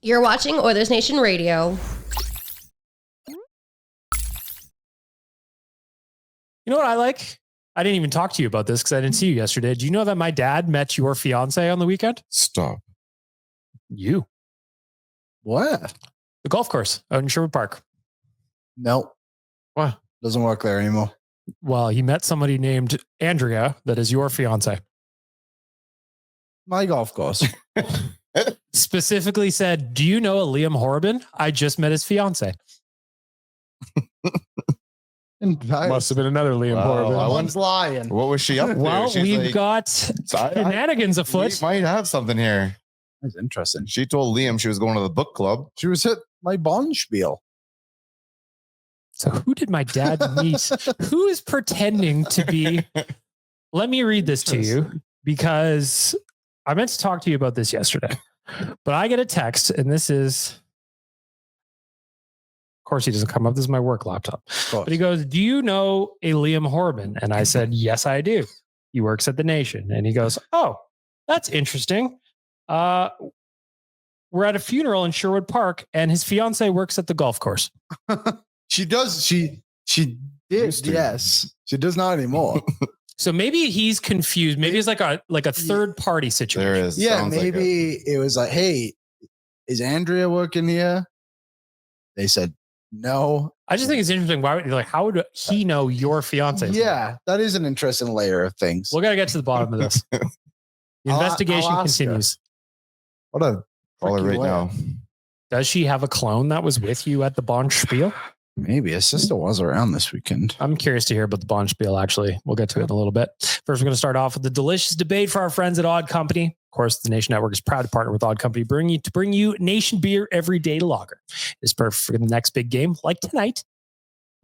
You're watching Oilers Nation Radio. You know what I like? I didn't even talk to you about this because I didn't see you yesterday. Do you know that my dad met your fiance on the weekend? Stop. You. What? The golf course out in Sherwood Park. Nope. What? Doesn't work there anymore. Well, he met somebody named Andrea that is your fiance. My golf course. Specifically said, do you know a Liam Horban? I just met his fiance. Must have been another Liam Horban. Someone's lying. What was she up to? Well, we've like, got shenanigans afoot. We might have something here. That's interesting. She told Liam she was going to the book club. She was at my bond spiel. So who did my dad meet? Who is pretending to be? Let me read this to you because I meant to talk to you about this yesterday, but I get a text and this is, of course he doesn't come up. This is my work laptop, but he goes, do you know a Liam Horban? And I said, yes, I do. He works at the Nation. And he goes, oh, that's interesting. We're at a funeral in Sherwood Park and his fiance works at the golf course. She does. She did. Yes. She does not anymore. So maybe he's confused. Maybe it's like a third party situation. There is. Yeah. Maybe it was like, hey, is Andrea working here? They said no. I just think it's interesting. Why would how would he know your fiance? Yeah, that is an interesting layer of things. We're gonna get to the bottom of this. The investigation continues. What a caller right now. Does she have a clone that was with you at the Bond Spiel? Maybe his sister was around this weekend. I'm curious to hear about the Bond Spiel, actually. We'll get to it in a little bit. First, we're going to start off with the delicious debate for our friends at Odd Company. Of course, the Nation Network is proud to partner with Odd Company, bring you Nation Beer Everyday Lager. It's perfect for the next big game, like tonight,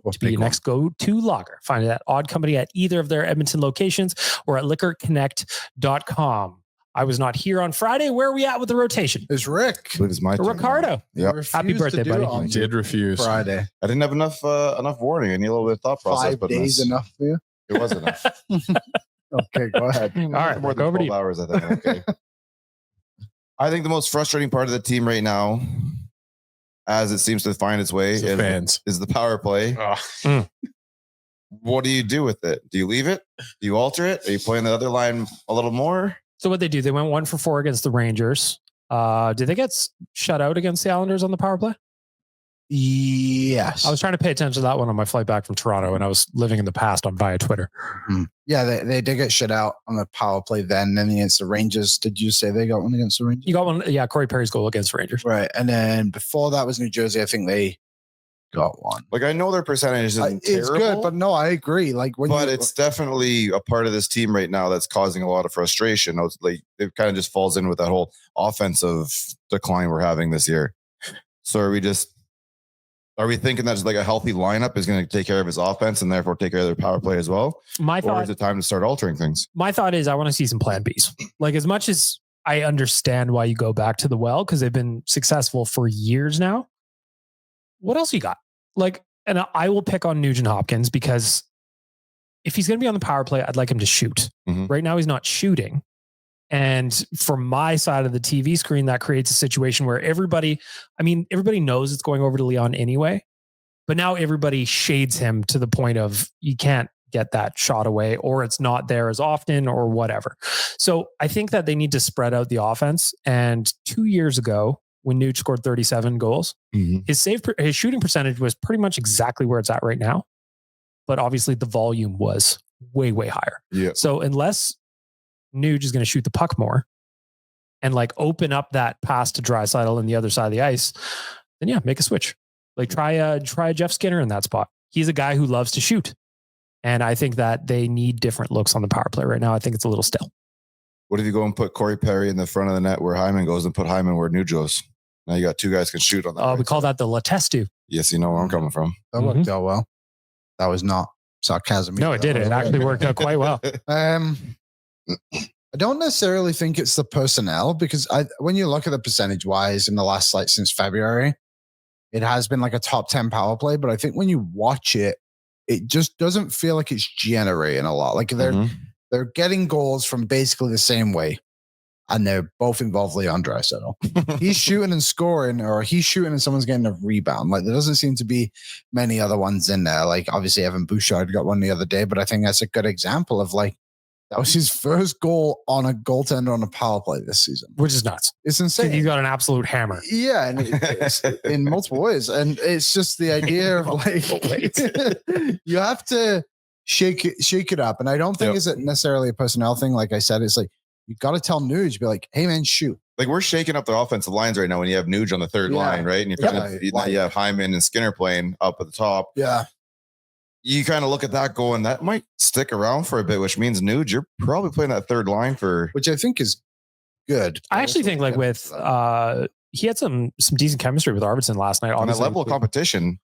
to be your next go-to lager. Find it at Odd Company at either of their Edmonton locations or at liquorconnect.com. I was not here on Friday. Where are we at with the rotation? It's Rick. It was my turn. Ricardo. Yep. Happy birthday, buddy. I did refuse. Friday. I didn't have enough warning. I need a little bit of thought process. 5 days enough for you? It was enough. Okay, go ahead. All right, more than over to 12 you. hours, I think. Okay. I think the most frustrating part of the team right now, as it seems to find its way, is the power play. What do you do with it? Do you leave it? Do you alter it? Are you playing the other line a little more? So what they do, they went 1 for 4 against the Rangers. Did they get shut out against the Islanders on the power play? Yes. I was trying to pay attention to that one on my flight back from Toronto, and I was living in the past via Twitter. Mm-hmm. Yeah, they did get shut out on the power play then against the Rangers. Did you say they got one against the Rangers? You got one, yeah, Corey Perry's goal against the Rangers. Right. And then before that was New Jersey. I think they got one. Like, I know their percentage isn't it's terrible, good, but no, I agree. Like, it's definitely a part of this team right now that's causing a lot of frustration. Like, it kind of just falls in with that whole offensive decline we're having this year. So are we thinking that just like a healthy lineup is going to take care of his offense and therefore take care of their power play as well? Or is it time to start altering things? My thought is I want to see some plan Bs. Like, as much as I understand why you go back to the well, because they've been successful for years now. What else you got? Like, and I will pick on Nugent-Hopkins because if he's going to be on the power play, I'd like him to shoot. Mm-hmm. Right now, he's not shooting. And from my side of the TV screen, that creates a situation where everybody knows it's going over to Leon anyway, but now everybody shades him to the point of you can't get that shot away or it's not there as often or whatever. So I think that they need to spread out the offense. And 2 years ago, when Nuge scored 37 goals, his shooting percentage was pretty much exactly where it's at right now. But obviously the volume was way, way higher. Yeah. So unless Nuge is going to shoot the puck more and like open up that pass to Draisaitl on the other side of the ice, then yeah, make a switch. Like try a Jeff Skinner in that spot. He's a guy who loves to shoot. And I think that they need different looks on the power play right now. I think it's a little still. What if you go and put Corey Perry in the front of the net where Hyman goes and put Hyman where Nuge goes? Now you got two guys can shoot on that. We call that the Latestu. Yes, you know where I'm coming from. That worked out well. That was not sarcasm. No, it did. It actually worked out quite well. I don't necessarily think it's the personnel because when you look at the percentage wise in the last since February, it has been like a top 10 power play. But I think when you watch it, it just doesn't feel like it's generating a lot. Like they're getting goals from basically the same way. and they're both involved Leon Draisaitl. He's shooting and scoring, or he's shooting and someone's getting a rebound. Like there doesn't seem to be many other ones in there. Like obviously Evan Bouchard got one the other day, but I think that's a good example of like that was his first goal on a goaltender on a power play this season, which is nuts. It's insane. He's got an absolute hammer. Yeah, and it's in multiple ways, and it's just the idea of like you have to shake it up. And I don't think it's necessarily a personnel thing. Like I said, it's like you got to tell Nuge, be like, hey man, shoot. Like we're shaking up the offensive lines right now when you have Nuge on the third line, right? And you have Hyman and Skinner playing up at the top. Yeah. You kind of look at that going, that might stick around for a bit, which means Nuge, you're probably playing that third line for, which I think is good. I actually think like with he had some decent chemistry with Arvidsson last night. On that level of competition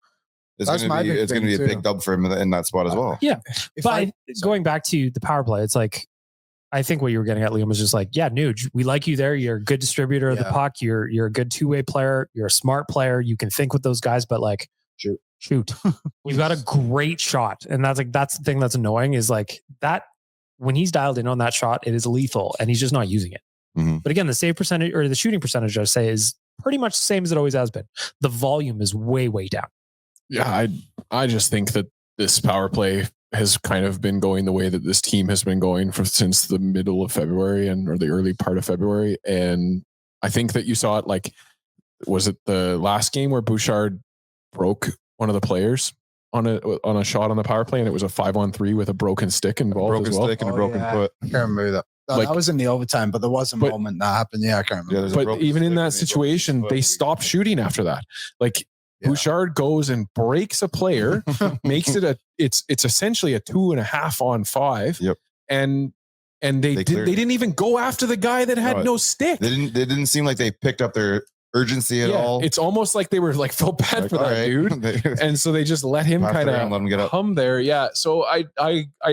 is going to be a big dub for him in that spot as well. Yeah. But going back to the power play, it's like, I think what you were getting at, Liam, was just like, yeah, Nuge, we like you there. You're a good distributor of the puck. You're a good two-way player. You're a smart player. You can think with those guys, but like, shoot. You've got a great shot. And that's the thing that's annoying is like that when he's dialed in on that shot, it is lethal and he's just not using it. Mm-hmm. But again, the save percentage or the shooting percentage, I say, is pretty much the same as it always has been. The volume is way, way down. Yeah, I just think that this power play has kind of been going the way that this team has been going since the middle of February or the early part of February. And I think that you saw it like, was it the last game where Bouchard broke one of the players on a shot on the power play, and it was a 5-on-3 with a broken stick involved as well. Stick and a broken foot. I can't remember that. That was in the overtime, but there was a moment that happened. Yeah, I can't remember. But even in that situation, they stopped shooting after that. Like Bouchard goes and breaks a player, makes it it's essentially a 2.5-on-5. Yep. And they didn't even go after the guy that had no stick. They didn't seem like they picked up their urgency at all. It's almost like they were like felt bad for that dude. And so they just let him kind of hum there. Yeah. So I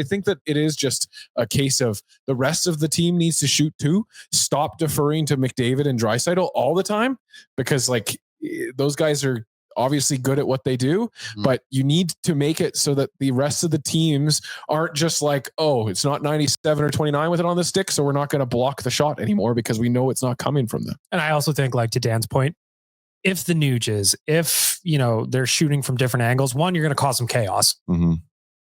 think that it is just a case of the rest of the team needs to shoot too. Stop deferring to McDavid and Draisaitl all the time, because like those guys are obviously good at what they do, but you need to make it so that the rest of the teams aren't just like, oh, it's not 97 or 29 with it on the stick, so we're not going to block the shot anymore because we know it's not coming from them. And I also think, like to Dan's point, if the Nuges, if they're shooting from different angles, one, you're going to cause some chaos. Mm-hmm.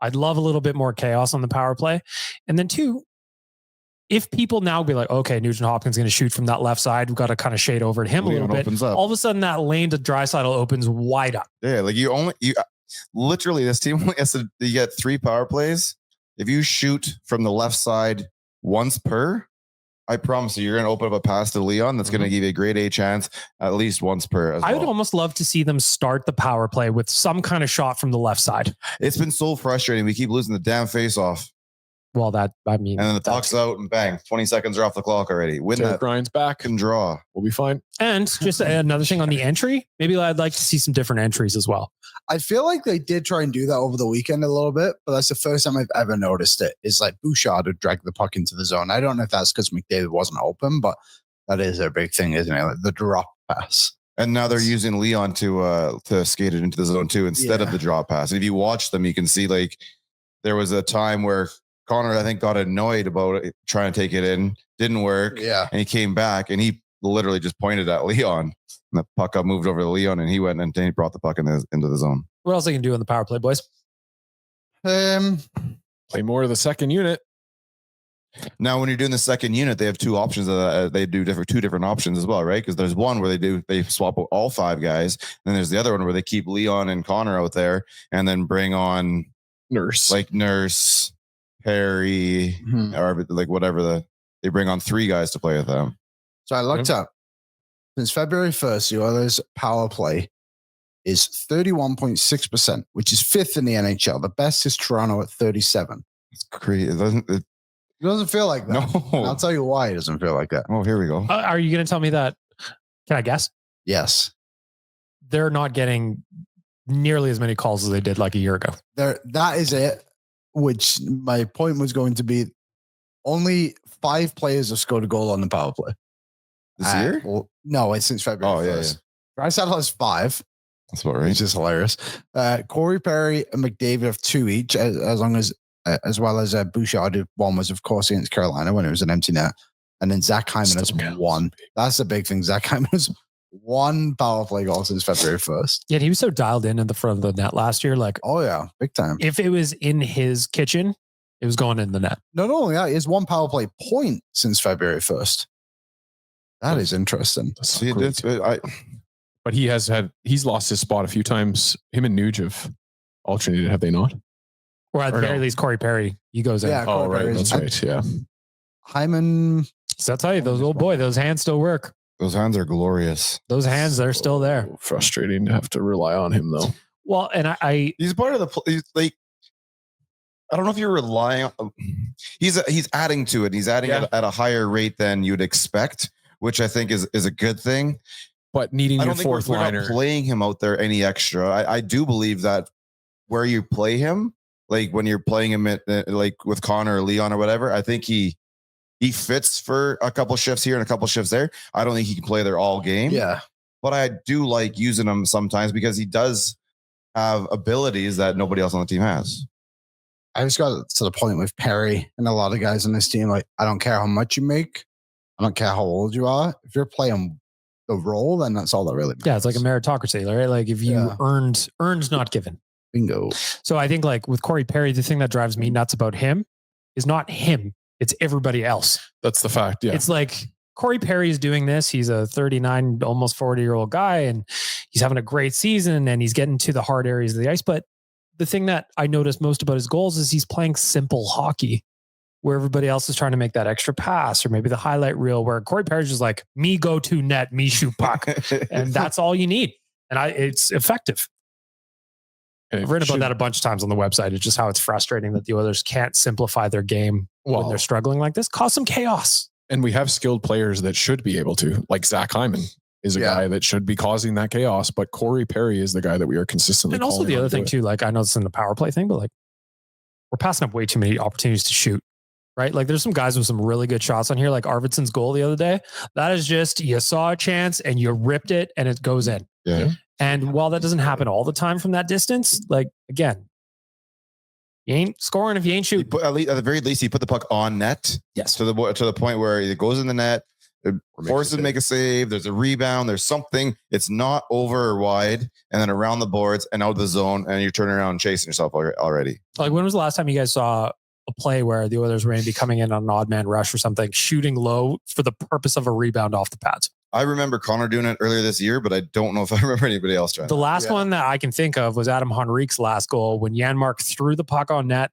I'd love a little bit more chaos on the power play. And then two, if people now be like, okay, Nugent-Hopkins going to shoot from that left side, we've got to kind of shade over to him a little bit. All of a sudden, that lane to Draisaitl opens wide up. Yeah, like you literally, this team only has to, you get 3 power plays. If you shoot from the left side once per, I promise you, you're going to open up a pass to Leon that's going to give you a grade A chance at least once per. I would almost love to see them start the power play with some kind of shot from the left side. It's been so frustrating. We keep losing the damn face off. Well, and then the puck's out and bang, 20 seconds are off the clock already. Win that. Grinds back and draw. We'll be fine. And just another thing on the entry, maybe I'd like to see some different entries as well. I feel like they did try and do that over the weekend a little bit, but that's the first time I've ever noticed it. Is like Bouchard would drag the puck into the zone. I don't know if that's because McDavid wasn't open, but that is a big thing, isn't it? Like the drop pass. And now they're using Leon to skate it into the zone too instead of the drop pass. And if you watch them, you can see like there was a time where Connor, I think, got annoyed about it, trying to take it in. Didn't work. Yeah. And he came back and he literally just pointed at Leon. And the puck got moved over to Leon and he went and he brought the puck into the zone. What else they can do in the power play, boys? Play more of the second unit. Now, when you're doing the second unit, they have 2 options. They do 2 different options as well, right? Because there's one where they swap out all 5 guys. And then there's the other one where they keep Leon and Connor out there and then bring on Nurse. Perry, or like whatever they bring on 3 guys to play with them. So I looked up since February 1st, the Oilers power play is 31.6%, which is 5th in the NHL. The best is Toronto at 37. It's crazy. It doesn't feel like that. No. And I'll tell you why it doesn't feel like that. Oh, here we go. Are you going to tell me that? Can I guess? Yes. They're not getting nearly as many calls as they did like a year ago. That is it. Which my point was going to be, only 5 players have scored a goal on the power play. This year? Well, no, it's since February 1st. Draisaitl has 5. That's about right. Which is hilarious. Corey Perry and McDavid have 2 each, as well as Bouchard. One was, of course, against Carolina when it was an empty net. And then Zach Hyman has one. That's the big thing. Zach Hyman has one power play goal since February 1st. Yeah, he was so dialed in at the front of the net last year. Like, oh yeah, big time. If it was in his kitchen, it was going in the net. Not only that, he has one power play point since February 1st. That is interesting. But he's lost his spot a few times. Him and Nuge have alternated, have they not? Or at the very least, Corey Perry, he goes in. Yeah, Corey Perry, that's right. Yeah. Hyman. So I'll tell you, those hands still work. Those hands are glorious. Those hands, they're still there. Frustrating to have to rely on him, though. Well, and he's part of the like. I don't know if you're relying on. He's adding to it. He's adding at a higher rate than you'd expect, which I think is a good thing. But needing your fourth liner, not playing him out there any extra. I do believe that where you play him, like when you're playing him at like with Connor or Leon or whatever, I think he fits for a couple shifts here and a couple shifts there. I don't think he can play there all game. Yeah. But I do like using him sometimes because he does have abilities that nobody else on the team has. I just got to the point with Perry and a lot of guys on this team. Like, I don't care how much you make. I don't care how old you are. If you're playing the role, then that's all that really matters. Yeah, it's like a meritocracy, right? Like if you earned, not given. Bingo. So I think like with Corey Perry, the thing that drives me nuts about him is not him. It's everybody else. That's the fact. Yeah. It's like Corey Perry is doing this. He's a 39, almost 40-year-old guy, and he's having a great season and he's getting to the hard areas of the ice. But the thing that I noticed most about his goals is he's playing simple hockey where everybody else is trying to make that extra pass or maybe the highlight reel where Corey Perry's just like, me go to net, me shoot puck. And that's all you need. And it's effective. I've written about that a bunch of times on the website. It's just how it's frustrating that the Oilers can't simplify their game when they're struggling like this. Cause some chaos. And we have skilled players that should be able to, like Zach Hyman is a guy that should be causing that chaos, but Corey Perry is the guy that we are consistently. And also the other thing too, like I know it's in the power play thing, but like we're passing up way too many opportunities to shoot, right? Like there's some guys with some really good shots on here, like Arvidsson's goal the other day. That is just, you saw a chance and you ripped it and it goes in. Yeah. And while that doesn't happen all the time from that distance, like again, you ain't scoring if you ain't shooting. At the very least, he put the puck on net. Yes. To the point where it goes in the net, it forces to make a save. There's a rebound. There's something. It's not over or wide, and then around the boards and out of the zone, and you're turning around and chasing yourself already. Like when was the last time you guys saw a play where the Oilers were going to be coming in on an odd man rush or something, shooting low for the purpose of a rebound off the pads? I remember Connor doing it earlier this year, but I don't know if I remember anybody else trying. The last one that I can think of was Adam Henrique's last goal when Janmark threw the puck on net.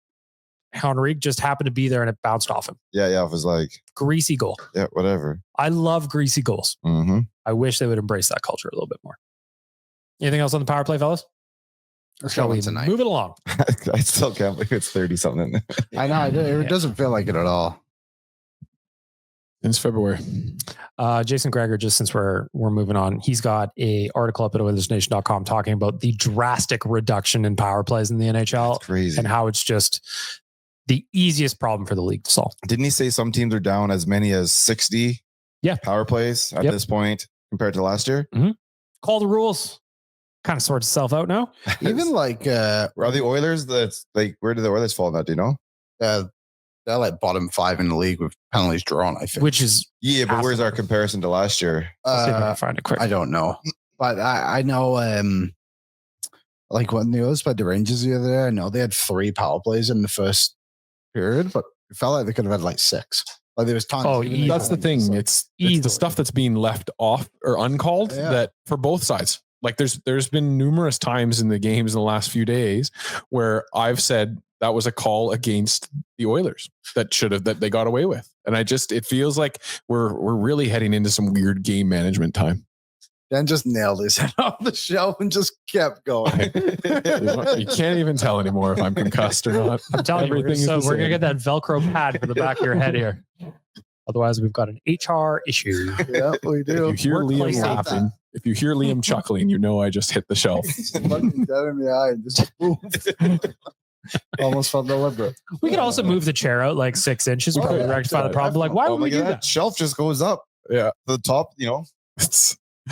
Henrique just happened to be there and it bounced off him. Yeah. It was like greasy goal. Yeah, whatever. I love greasy goals. Mm-hmm. I wish they would embrace that culture a little bit more. Anything else on the power play, fellas? Shall we tonight? Move it along. I still can't believe it's 30 something. I know. It doesn't feel like it at all. Since February. Jason Greger, just since we're moving on, he's got a article up at OilersNation.com talking about the drastic reduction in power plays in the NHL. That's crazy. And how it's just the easiest problem for the league to solve. Didn't he say some teams are down as many as 60 power plays at this point compared to last year? Mm-hmm. Call the rules. Kind of sorts itself out now. Even like are the Oilers that's like, where do the Oilers fall in that? Do you know? They're like bottom 5 in the league with penalties drawn, I think. Which is but where's our comparison to last year? Let's see if I can find it quick. I don't know, but I know like when the Oilers played the Rangers the other day, I know they had 3 power plays in the first period, but it felt like they could have had like 6. Like there was tons. Oh, that's the thing. It's the stuff that's being left off or uncalled that for both sides. Like there's been numerous times in the games in the last few days where I've said that was a call against the Oilers that they got away with. And it feels like we're really heading into some weird game management time. Dan just nailed his head off the shelf and just kept going. You can't even tell anymore if I'm concussed or not. I'm telling you, we're going to get that Velcro pad for the back of your head here. Otherwise, we've got an HR issue. Yeah, we do. If you hear Liam laughing, if you hear Liam chuckling, you know I just hit the shelf. Looking dead in the eye and just moved. Almost felt deliberate. We could also move the chair out like 6 inches, probably rectify the problem. Like, why would we do that? Shelf just goes up. Yeah. The top,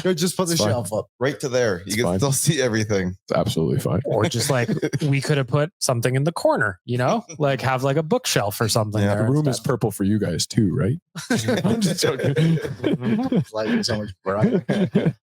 Go just put the shelf up. Right to there. You can still see everything. It's absolutely fine. Or just like we could have put something in the corner, like have like a bookshelf or something. Yeah, the room is purple for you guys too, right? I'm just joking. Like so much bright.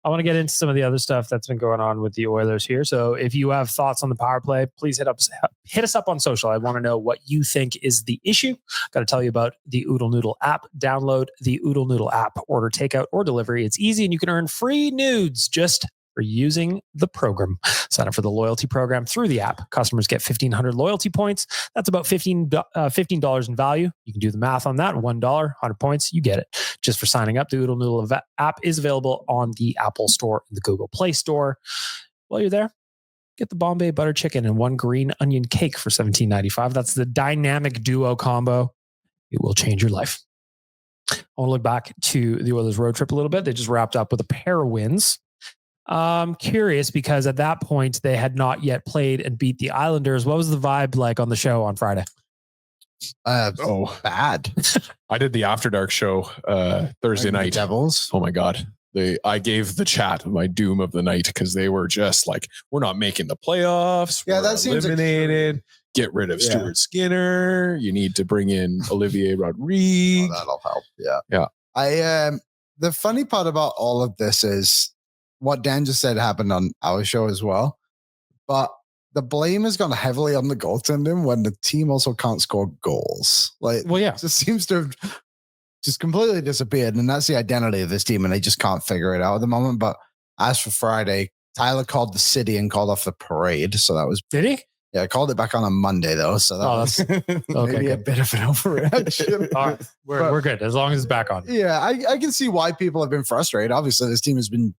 I want to get into some of the other stuff that's been going on with the Oilers here. So if you have thoughts on the power play, please hit us up on social. I want to know what you think is the issue. Got to tell you about the Oodle Noodle app. Download the Oodle Noodle app. Order takeout or delivery. It's easy and you can earn free nudes just for using the program. Sign up for the loyalty program through the app. Customers get 1,500 loyalty points. That's about $15 in value. You can do the math on that. $1, 100 points, you get it. Just for signing up, the Oodle Noodle app is available on the Apple Store and the Google Play Store. While you're there, get the Bombay butter chicken and 1 green onion cake for $17.95. That's the dynamic duo combo. It will change your life. I want to look back to the Oilers road trip a little bit. They just wrapped up with a pair of wins. I'm curious because at that point they had not yet played and beat the Islanders. What was the vibe like on the show on Friday? Bad. I did the After Dark show Thursday night. Devils. Oh my God. I gave the chat my doom of the night because they were just like, we're not making the playoffs. Yeah, we're that seems eliminated. Get rid of Stuart Skinner. You need to bring in Olivier Rodrigue. That'll help. Yeah. Yeah. The funny part about all of this is what Dan just said happened on our show as well. But the blame has gone heavily on the goaltending when the team also can't score goals. It just seems to have just completely disappeared. And that's the identity of this team. And they just can't figure it out at the moment. But as for Friday, Tyler called the city and called off the parade. So that was... Did he? Yeah, I called it back on a Monday, though. So that was maybe a bit of an overreaction. All right. We're good as long as it's back on. Yeah, I can see why people have been frustrated. Obviously, this team has been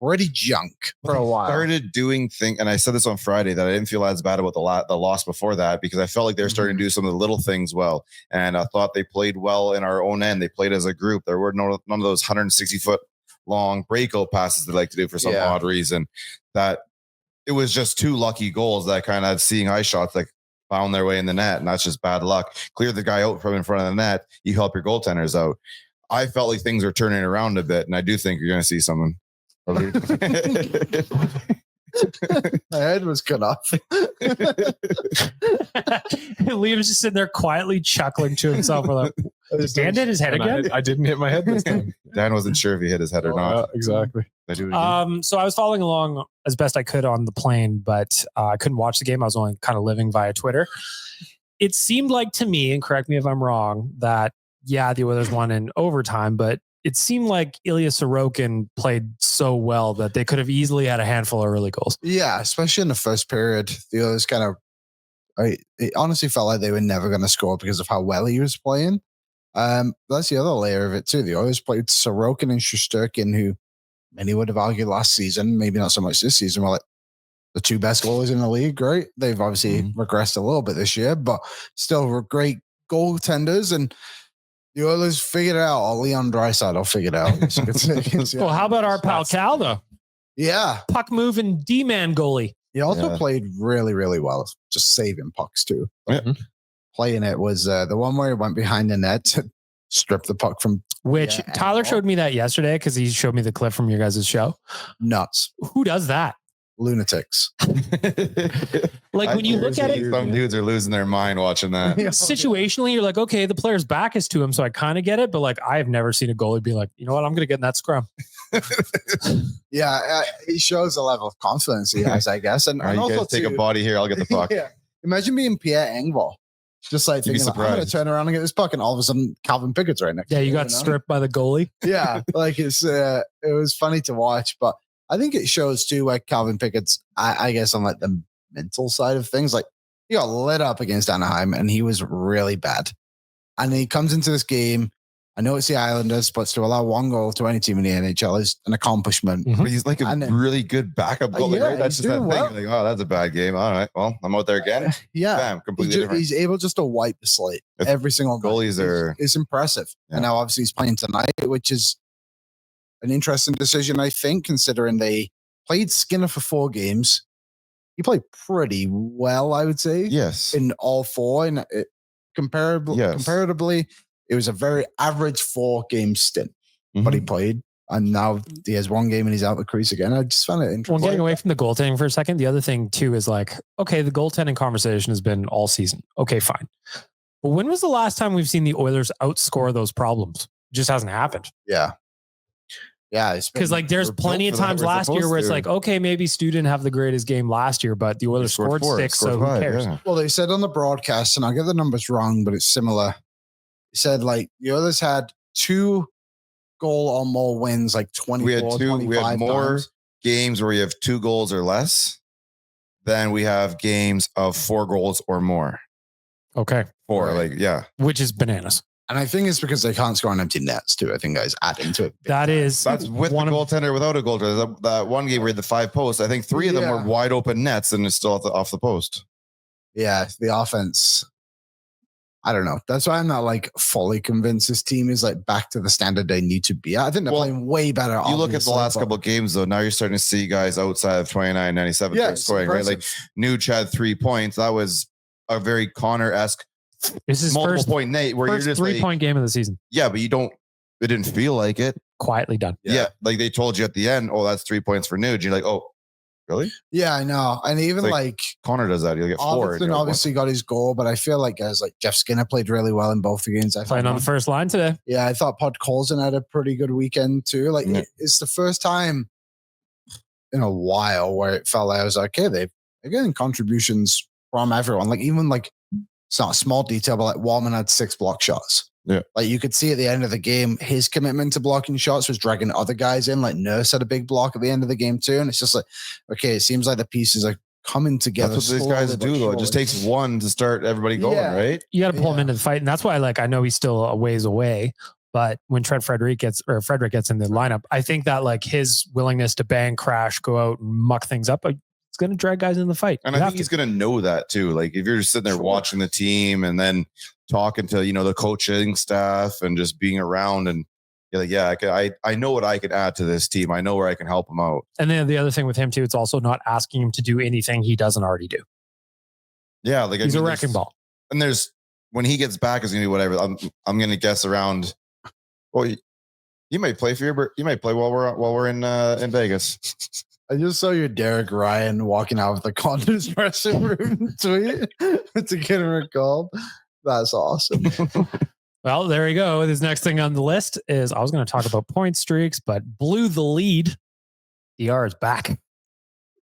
pretty junk for a while. Started doing things, and I said this on Friday that I didn't feel as bad about the loss before that because I felt like they were starting to do some of the little things well, and I thought they played well in our own end. They played as a group. There were none of those 160-foot long breakout passes they like to do for some odd reason. That it was just 2 lucky goals that kind of seeing eye shots that found their way in the net, and that's just bad luck. Clear the guy out from in front of the net. You help your goaltenders out. I felt like things are turning around a bit, and I do think you're going to see something. My head was cut off. Liam's just sitting there quietly chuckling to himself. Like, Dan hit his head again? I didn't hit my head this time. Dan wasn't sure if he hit his head or not. Yeah, exactly. I do it again. So I was following along as best I could on the plane, but I couldn't watch the game. I was only kind of living via Twitter. It seemed like to me, and correct me if I'm wrong, that the Oilers won in overtime, but it seemed like Ilya Sorokin played so well that they could have easily had a handful of early goals. Yeah, especially in the first period. The Oilers it honestly felt like they were never going to score because of how well he was playing. That's the other layer of it too. The Oilers played Sorokin and Shesterkin, who many would have argued last season, maybe not so much this season, were like the 2 best goalies in the league, right? They've obviously regressed a little bit this year, but still were great goaltenders. And the Oilers figured it out, or Leon Draisaitl figured it out. Well, how about our pal Cal, though? Yeah. Puck moving D-man goalie. He also played really, really well, just saving pucks too. Playing it was the one where he went behind the net to strip the puck from... Which Tyler showed me that yesterday because he showed me the clip from your guys' show. Nuts. Who does that? Lunatics. Like when you look at it, some dudes are losing their mind watching that. Situationally, you're like, okay, the player's back is to him, so I kind of get it. But like, I have never seen a goalie be like, you know what, I'm going to get in that scrum. He shows a level of confidence he has, I guess. And you also guys take a body here, I'll get the puck. Imagine being Pierre Engvall. Just like thinking, I'm going to turn around and get this puck, and all of a sudden Calvin Pickett's right next to you. You got stripped by the goalie. Yeah, like it was funny to watch, but I think it shows too where Calvin Pickett's, I guess, on like the mental side of things. Like he got lit up against Anaheim, and he was really bad. And he comes into this game. I know it's the Islanders, but to allow 1 goal to any team in the NHL is an accomplishment. But he's like a really good backup goalie, right? That's just that thing. Well. Like, oh, that's a bad game. All right, well, I'm out there again. Bam, completely different. He's able just to wipe the slate every single goalies night. It's impressive. Yeah. And now obviously he's playing tonight, which is an interesting decision, I think, considering they played Skinner for 4 games. He played pretty well, I would say. Yes. In all 4. And comparatively, it was a very average 4-game stint. But he played And now he has one game and he's out the crease again. I just found it interesting. Well, getting away from the goaltending for a second, the other thing too is like, okay, the goaltending conversation has been all season. Okay, fine. But when was the last time we've seen the Oilers outscore those problems? It just hasn't happened. Yeah. Yeah. Because like there's plenty of times last year where it's like, okay, maybe Stu didn't have the greatest game last year, but the Oilers scored 6, so who cares? Yeah. Well, they said on the broadcast, and I'll get the numbers wrong, but it's similar. It said like the Oilers had 2 goal or more wins, like 24, we had more games where we have 2 goals or less than we have games of 4 goals or more. Okay. 4, Right. like, yeah. Which is bananas. And I think it's because they can't score on empty nets too. I think guys add into it. That's with one the of, goaltender, without a goaltender. That one game where we had the 5 posts, I think 3 of them were wide open nets and it's still off the post. Yeah, the offense. I don't know. That's why I'm not like fully convinced this team is like back to the standard they need to be at. I think they're playing way better. You look at the last couple of games though. Now you're starting to see guys outside of 29-97 scoring, right? Like Nuge had 3 points. That was a very Connor-esque. This is multiple first point Nate where you're just 3-point game of the season. Yeah, but it didn't feel like it. Quietly done. Yeah. Like they told you at the end, oh, that's 3 points for Nuge. You're like, oh, really? Yeah, I know. And even like Connor does that. He'll get 4. Albertson obviously got his goal, but I feel like guys like Jeff Skinner played really well in both the games. Playing on the first line today. Yeah, I thought Pod Colson had a pretty good weekend too. Like it's the first time in a while where it felt like I was like, okay, they're getting contributions from everyone. Like even like it's not a small detail, but like Wallman had 6 block shots. Yeah. Like you could see at the end of the game, his commitment to blocking shots was dragging other guys in. Like Nurse had a big block at the end of the game too. And it's just like, okay, it seems like the pieces are coming together. That's what these guys do though. It just takes one to start everybody going, right? You got to pull him into the fight. And that's why, like, I know he's still a ways away, but when Frederick gets in the lineup, I think that like his willingness to bang, crash, go out and muck things up, it's going to drag guys in the fight. And I think he's going to know that too. Like if you're just sitting there watching the team and then talking to, the coaching staff and just being around and you're like, yeah, I know what I can add to this team. I know where I can help them out. And then the other thing with him too, it's also not asking him to do anything he doesn't already do. Yeah. Like he's a wrecking ball. And when he gets back, is going to be whatever. I'm going to guess around. Well, you might play while we're in Vegas. I just saw your Derek Ryan walking out of the Condors dressing room tweet to get him a call. That's awesome. Well, there you go. His next thing on the list is I was going to talk about point streaks, but blew the lead. DR is back.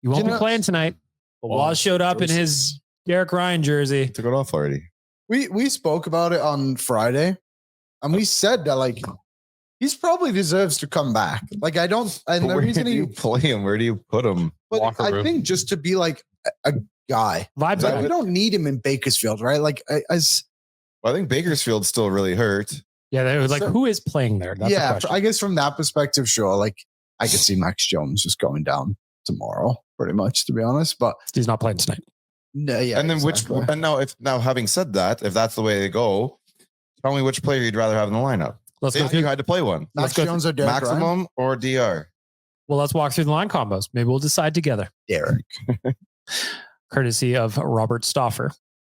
He won't be playing tonight. But Waz showed up in his Derek Ryan jersey. Took it off already. We spoke about it on Friday, and we said that like he's probably deserves to come back. Like I don't. And the reason you play him, where do you put him? But I think just to be like a guy, vibes. Like, we don't need him in Bakersfield, right? Like I think Bakersfield's still really hurt. Yeah, they were like, who is playing there? That's I guess from that perspective, sure. Like I could see Max Jones just going down tomorrow, pretty much, to be honest. But he's not playing tonight. No, yeah. And then now having said that, if that's the way they go, tell me which player you'd rather have in the lineup. Let's go. If you had to play one, Max Jones or Derek Maximum Ryan? or DR. Well, let's walk through the line combos. Maybe we'll decide together. Derek, courtesy of Robert Stauffer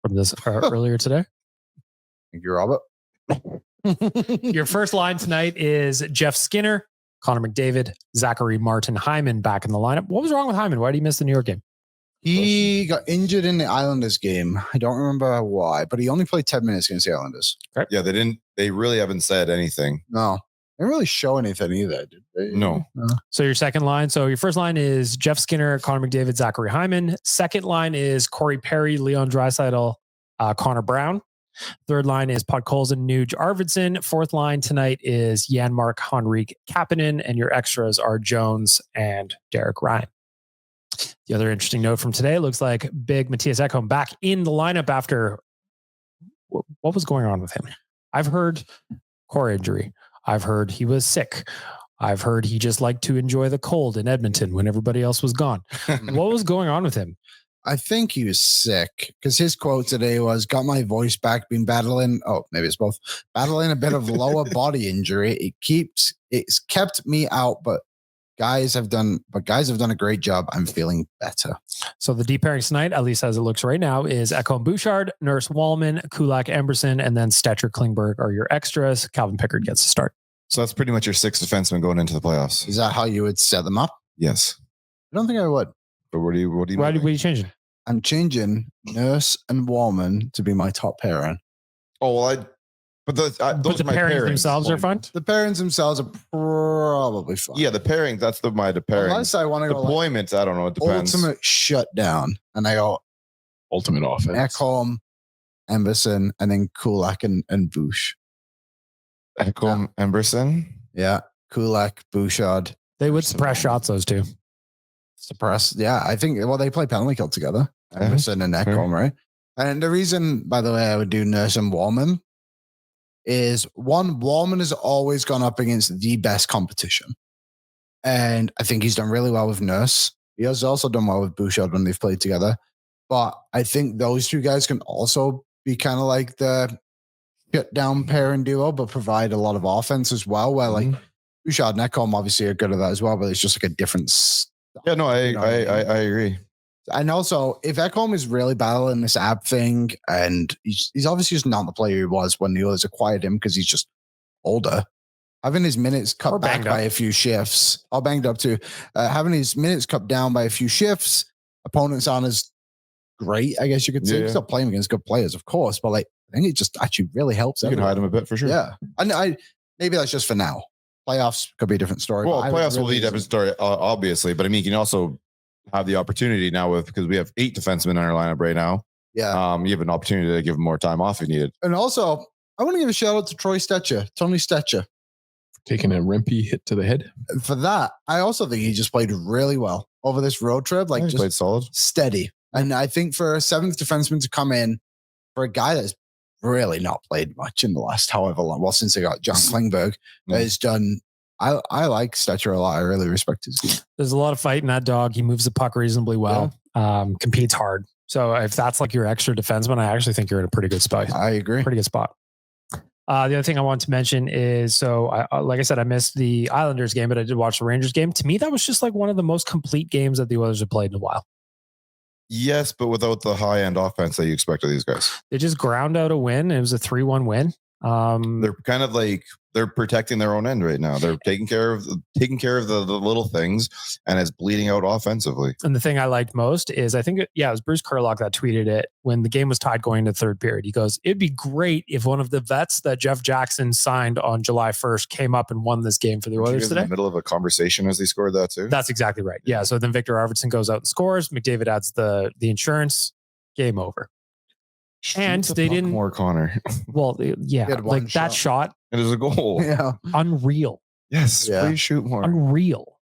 from this earlier today. Thank you, Robert. Your first line tonight is Jeff Skinner, Connor McDavid, Zachary Martin Hyman back in the lineup. What was wrong with Hyman? Why did he miss the New York game? He got injured in the Islanders game. I don't remember why, but he only played 10 minutes against the Islanders. Okay. Yeah, they really haven't said anything. No. They didn't really show anything either, did they? No. So your second line. So your first line is Jeff Skinner, Connor McDavid, Zachary Hyman. Second line is Corey Perry, Leon Draisaitl, Connor Brown. Third line is Podkolzin, Nuge, Arvidsson. Fourth line tonight is Janmark, Henrik, Kapanen, and your extras are Jones and Derek Ryan. The other interesting note from today looks like big Matthias Ekholm back in the lineup after what was going on with him. I've heard core injury. I've heard he was sick. I've heard he just liked to enjoy the cold in Edmonton when everybody else was gone. What was going on with him? I think he was sick because his quote today was, got my voice back, been battling. Oh, maybe it's both. Battling a bit of lower body injury. It's kept me out, but guys have done a great job. I'm feeling better. So the deep pairing tonight, at least as it looks right now, is Ekholm Bouchard, Nurse Wallman, Kulak Emberson, and then Stetcher Klingberg are your extras. Calvin Pickard gets to start. So that's pretty much your 6 defensemen going into the playoffs. Is that how you would set them up? Yes. I don't think I would. But what are you what are you changing? I'm changing Nurse and Warman to be my top pairing. Oh, well, but the pairings themselves are fun. The pairings themselves are probably fun. Yeah, the pairings. That's the pairing. Unless I want to go deployments. I don't know. It depends. Ultimate shutdown, and I go ultimate offense. Ekholm, Emberson, and then Kulak and Bush. Ekholm, Emberson. Yeah, Kulak, Bouchard. They would suppress shots. Those two suppress. Yeah, I think. Well, they play penalty kill together. Emberson and Ekholm, right? And the reason, by the way, I would do Nurse and Warman is one, Warman has always gone up against the best competition. And I think he's done really well with Nurse. He has also done well with Bouchard when they've played together. But I think those two guys can also be kind of like the shut down pair and duo, but provide a lot of offense as well, where like Bouchard and Ekholm obviously are good at that as well, but it's just like a different style. Yeah, no, I agree. And also, if Ekholm is really battling this ab thing, and he's obviously just not the player he was when the Oilers acquired him because he's just older, having his minutes cut back by a few shifts, all banged up too, having his minutes cut down by a few shifts, opponents aren't as great, I guess you could say. He's still playing against good players, of course, but like I think it just actually really helps. You can hide him a bit for sure. Yeah. And maybe that's just for now. Playoffs could be a different story. Well, playoffs will be a different story, obviously. But I mean, you can also have the opportunity now because we have 8 defensemen in our lineup right now. Yeah. You have an opportunity to give them more time off if needed. And also, I want to give a shout out to Tony Stetcher. Taking a rimpy hit to the head. For that, I also think he just played really well over this road trip. Like, just played solid. Steady. And I think for a 7th defenseman to come in, for a guy that's really not played much in the last however long, well, since they got John Klingberg, has done. I like Stetcher a lot. I really respect his game. There's a lot of fight in that dog. He moves the puck reasonably well. Competes hard. So if that's like your extra defenseman, I actually think you're in a pretty good spot. I agree. Pretty good spot. The other thing I want to mention is, like I said, I missed the Islanders game, but I did watch the Rangers game. To me, that was just like one of the most complete games that the Oilers have played in a while. Yes, but without the high-end offense that you expect of these guys. They just ground out a win. It was a 3-1 win. They're kind of like they're protecting their own end right now. They're taking care of the little things, and it's bleeding out offensively. And the thing I liked most is I think it was Bruce Kurlock that tweeted it when the game was tied going into third period. He goes, "It'd be great if one of the vets that Jeff Jackson signed on July 1st came up and won this game for the Oilers today." In the middle of a conversation as he scored that too. That's exactly right. Yeah. So then Victor Arvidsson goes out and scores. McDavid adds the insurance. Game over. And they didn't more Connor. Well, yeah, like that shot. It is a goal. Yeah, Yes, please shoot more. Unreal.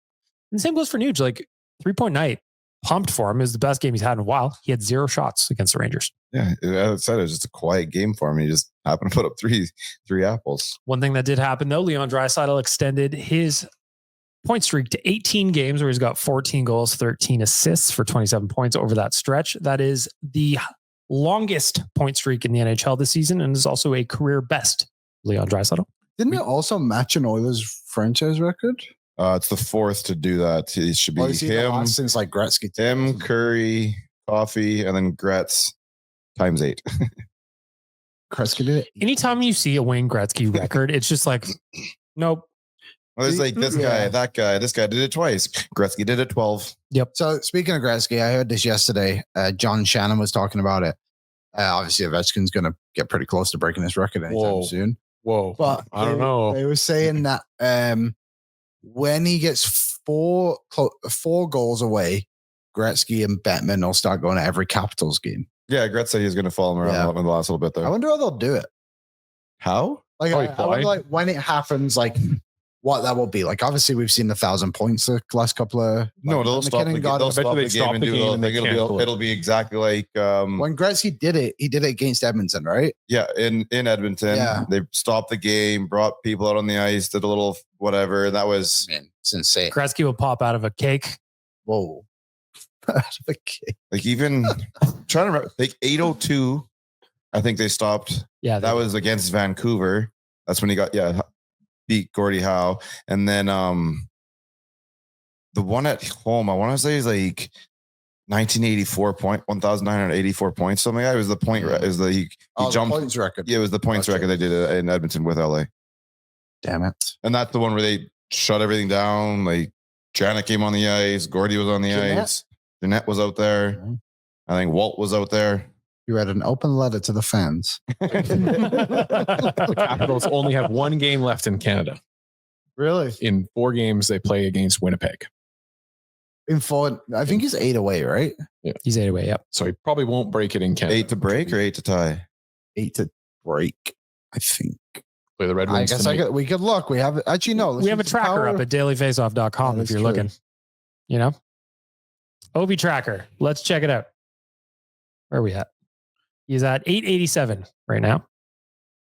And the same goes for Nuge. Like 3-point night, pumped for him. Is the best game he's had in a while. He had 0 shots against the Rangers. Yeah, as I said, it was just a quiet game for him. He just happened to put up three apples. One thing that did happen though, Leon Draisaitl extended his point streak to 18 games, where he's got 14 goals, 13 assists for 27 points over that stretch. That is the longest point streak in the NHL this season, and is also a career best. Leon Draisaitl. Didn't it also match an Oilers franchise record? It's the 4th to do that. It should be him since like Gretzky. Him, Curry, Coffey, and then Gretz times 8. Gretzky did it. Anytime you see a Wayne Gretzky record, it's just like, nope. Well, it's like this guy, that guy, this guy did it twice. Gretzky did it 12. Yep. So speaking of Gretzky, I heard this yesterday. John Shannon was talking about it. Obviously, Ovechkin's going to get pretty close to breaking this record anytime soon. Whoa. But I don't know. They were saying that when he gets four goals away, Gretzky and Bettman will start going to every Capitals game. Yeah, Gretz said he's going to follow him around in the last little bit there. I wonder how they'll do it. How? Like, I wonder, like, when it happens, like, what that will be. Like, obviously, we've seen 1,000 points the last couple of... No, they'll stop the game. They'll stop the game and do the thing. It'll be exactly like... when Gretzky did it, he did it against Edmonton, right? Yeah, in Edmonton. Yeah. They stopped the game, brought people out on the ice, did a little whatever. That was... Man, it's insane. Gretzky will pop out of a cake. Whoa. Out of a cake. Like, even... trying to remember, like 8:02, I think they stopped. Yeah. That was against Vancouver. That's when he got... beat Gordie Howe, and then the one at home, I want to say is like 1,984 points. Something like that. It was the point. Is the he jumped points record? Yeah, it was the points record they did in Edmonton with LA. Damn it. And that's the one where they shut everything down. Like Janet came on the ice. Gordy was on the ice. Jeanette was out there. Mm-hmm. I think Walt was out there. You read an open letter to the fans. The Capitals only have one game left in Canada. Really? In 4 games, they play against Winnipeg. In 4, I think he's 8 away, right? Yeah, he's 8 away. Yep. So he probably won't break it in Canada. 8 to break or 8 to tie? 8 to break, I think. Play the Red Wings. I guess we could look. We have actually no. We have a tracker up at dailyfaceoff.com if you're looking. You know, Ovi tracker. Let's check it out. Where are we at? He's at 887 right now.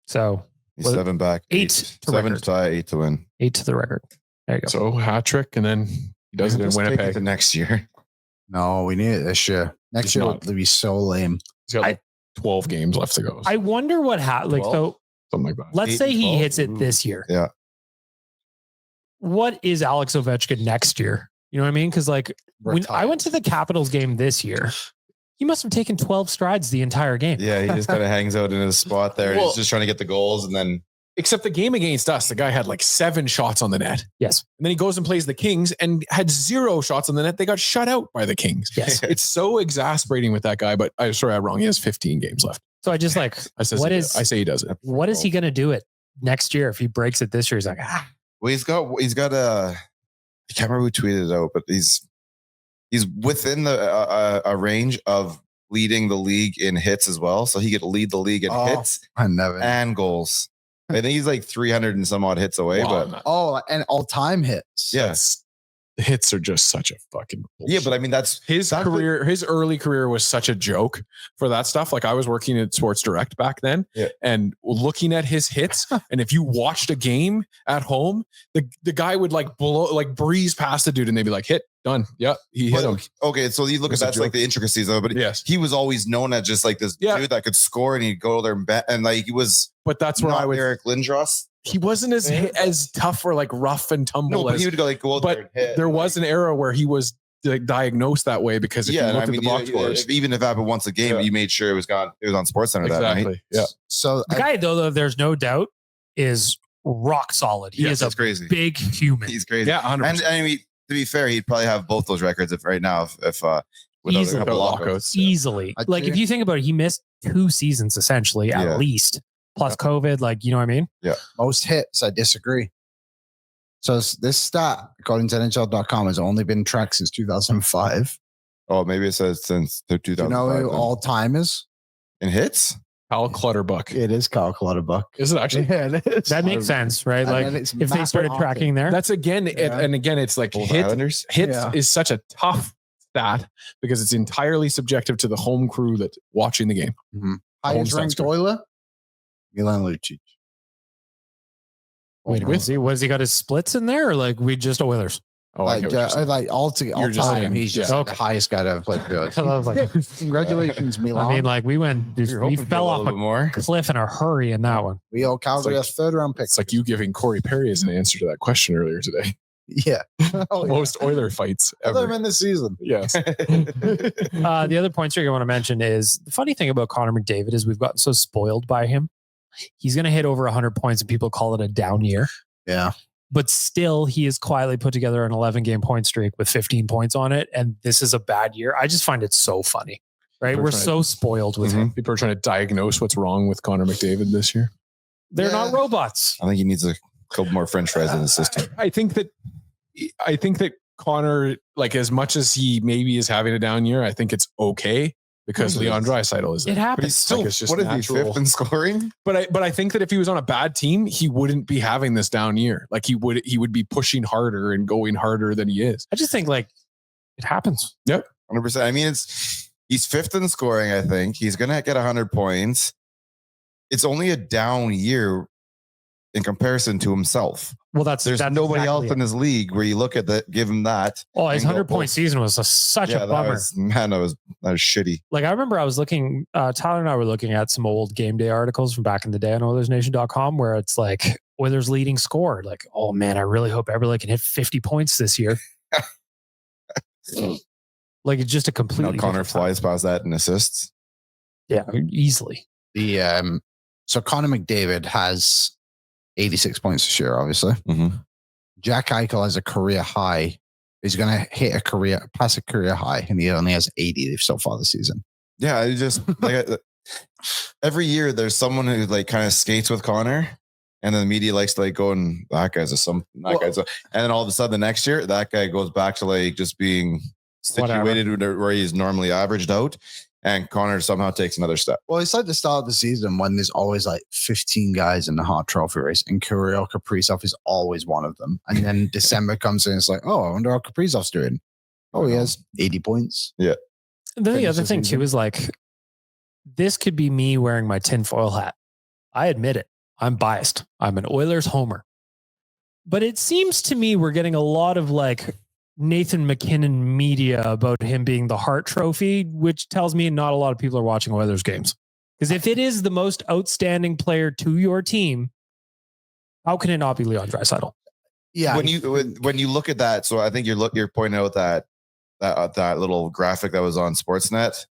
So he's 7 back. 8 to 7 record. to tie, 8 to win. 8 to the record. There you go. So hat trick, and then he does it in Winnipeg. The next year. No, we need it this year. Next year will be so lame. He's got like 12 games left to go. I wonder what like so something like that. Let's say he hits it this year. Yeah. What is Alex Ovechkin next year? You know what I mean? Because like when I went to the Capitals game this year, he must have taken 12 strides the entire game. Yeah, he just kind of hangs out in his spot there. Well, he's just trying to get the goals, and then except the game against us, the guy had like 7 shots on the net. Yes. And then he goes and plays the Kings and had 0 shots on the net. They got shut out by the Kings. Yes. It's so exasperating with that guy, but I'm sorry, I'm wrong. He has 15 games left. So I just like, I say he does it. What is he going to do it next year? If he breaks it this year, he's like, Well, he's got I can't remember who tweeted it out, but he's within a range of leading the league in hits as well. So he could lead the league in hits and goals. I think he's like 300 and some odd hits away. But and all-time hits. Yes. The hits are just such a fucking bullshit. Yeah, but I mean that's career. His early career was such a joke for that stuff. Like I was working at Sports Direct back then, and looking at his hits. And if you watched a game at home, the guy would like breeze past the dude, and they'd be like, "Hit, done, yeah, he hit him." Okay, so you look at that's like the intricacies of it. But yes, he was always known as just like this dude that could score, and he'd go there and bet, and like he was. But that's where I would Eric Lindros. He wasn't as tough or like rough and tumble. No, but he would go out there and hit. There was an era where he was like diagnosed that way because if you looked at the box scores, even if it happened once a game, you made sure it was on SportsCenter that night. Yeah. So the guy though, there's no doubt, is rock solid. He is a crazy big human. He's crazy. Yeah, 100%. And I mean, to be fair, he'd probably have both those records if without easily, a couple lockouts. Easily. Like if you think about it, he missed 2 seasons essentially at least. Plus COVID, like, you know what I mean? Yeah. Most hits, I disagree. So this stat, according to NHL.com, has only been tracked since 2005. Oh, maybe it says since 2005. Do you know who all-time is? In hits? Kyle Clutterbuck. It is Kyle Clutterbuck. Is it actually? Yeah, it is. That makes sense, right? Like if they started tracking there. That's again, and again, it's like hits is such a tough stat because it's entirely subjective to the home crew that's watching the game. Mm-hmm. Highest ranked Oiler? Milan Lucic. Wait, was he got his splits in there, or like we just Oilers? Oh, like all time, he's just the highest guy to ever played for us. I was like, congratulations, Milan. I mean, like we fell off a cliff in a hurry in that one. We owe Calgary a 3rd round pick. It's like you giving Corey Perry as an answer to that question earlier today. Yeah. Most Oiler fights ever in the season. Yes. The other points here I want to mention is the funny thing about Connor McDavid is we've gotten so spoiled by him. He's going to hit over 100 points and people call it a down year. Yeah. But still, he has quietly put together an 11-game point streak with 15 points on it. And this is a bad year. I just find it so funny, right? We're so spoiled with him. People are trying to diagnose what's wrong with Connor McDavid this year. They're not robots. I think he needs a couple more French fries in the system. I think that Connor, like as much as he maybe is having a down year, I think it's okay. Because Leon Draisaitl is there. It happens. But he's still, like it's just what is natural. he, 5th in scoring? But I think that if he was on a bad team, he wouldn't be having this down year. Like he would be pushing harder and going harder than he is. I just think like it happens. Yep. 100%. I mean, he's 5th in scoring, I think. He's going to get 100 points. It's only a down year in comparison to himself. Well, there's nobody exactly else in his league where you look at that, give him that. Oh, his 100-point season was such a bummer. That was shitty. Like I remember I was looking, Tyler and I were looking at some old game day articles from back in the day on OilersNation.com where it's like Oilers leading score. Like, oh man, I really hope Eberle can hit 50 points this year. Like it's just a completely. Connor flies past that in assists. Yeah, easily. So Connor McDavid has 86 points this year, obviously. Mm-hmm. Jack Eichel has a career high. He's going to pass a career high, and he only has 80 so far this season. Yeah, I just like every year there's someone who like kind of skates with Connor, and then the media likes to like go and that guy's and then all of a sudden the next year that guy goes back to like just being situated where he's normally averaged out, and Connor somehow takes another step. Well, it's like the start of the season when there's always like 15 guys in the Hart Trophy race, and Kirill Kaprizov is always one of them. And then December comes in, it's like, oh, I wonder how Kaprizov's doing. Oh, he has 80 points. Yeah. Then the other thing too is like, this could be me wearing my tinfoil hat. I admit it. I'm biased. I'm an Oilers homer. But it seems to me we're getting a lot of like Nathan McKinnon media about him being the Hart Trophy, which tells me not a lot of people are watching Oilers games. Because if it is the most outstanding player to your team, how can it not be Leon Draisaitl? Yeah. When you look at that, so I think you're pointing out that little graphic that was on Sportsnet,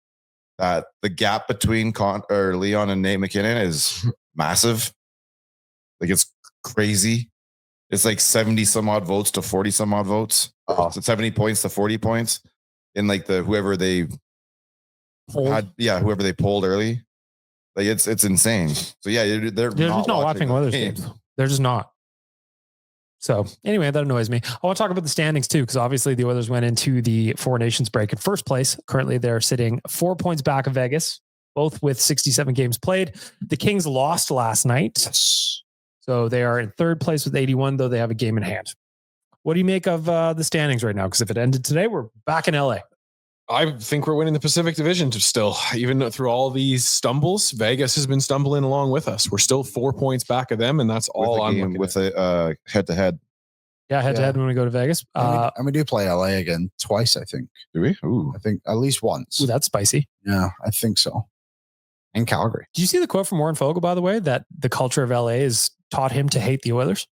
that the gap between Leon and Nate McKinnon is massive. Like it's crazy. It's like 70 some odd votes to 40 some odd votes. So 70 points to 40 points in like whoever they polled early. Like it's insane. So yeah, they're just not watching Oilers games. They're just not. So anyway, that annoys me. I want to talk about the standings too, because obviously the Oilers went into the Four Nations break in first place. Currently, they're sitting 4 points back of Vegas, both with 67 games played. The Kings lost last night. So they are in third place with 81, though they have a game in hand. What do you make of the standings right now? Because if it ended today, we're back in LA. I think we're winning the Pacific Division still. Even through all these stumbles, Vegas has been stumbling along with us. We're still 4 points back of them, and that's all I'm looking with at. a head-to-head. Yeah, head-to-head when we go to Vegas. And we do play LA again twice, I think. Do we? Ooh. I think at least once. Ooh, that's spicy. Yeah, I think so. And Calgary. Did you see the quote from Warren Fogle, by the way, that the culture of LA has taught him to hate the Oilers?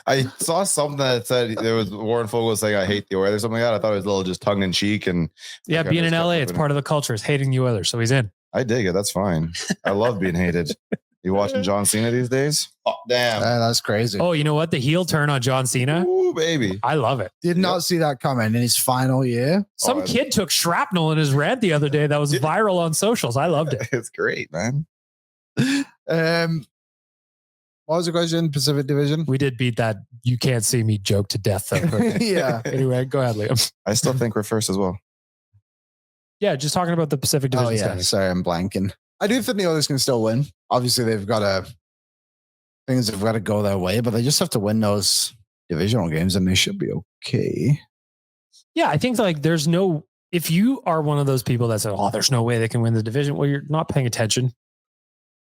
I saw something that said there was Warren Fogle saying I hate the Oilers or something like that. I thought it was a little just tongue in cheek. And yeah, being in LA, it's part of the culture is hating the Oilers. So he's in. I dig it. That's fine. I love being hated. You watching John Cena these days? Oh, damn. That's crazy. Oh, you know what? The heel turn on John Cena. Ooh, baby. I love it. Did not see that coming in his final year. Some kid took shrapnel in his rant the other day that was viral on socials. I loved it. It's great, man. What was the question? Pacific Division? We did beat that "you can't see me" joke to death, though. Yeah. Anyway, go ahead, Liam. I still think we're first as well. Yeah, just talking about the Pacific Division. Oh, yeah. standings. Sorry, I'm blanking. I do think the Oilers can still win. Obviously, they've got things have got to go their way, but they just have to win those divisional games and they should be okay. Yeah, I think like if you are one of those people that said, oh, there's no way they can win the division, well, you're not paying attention.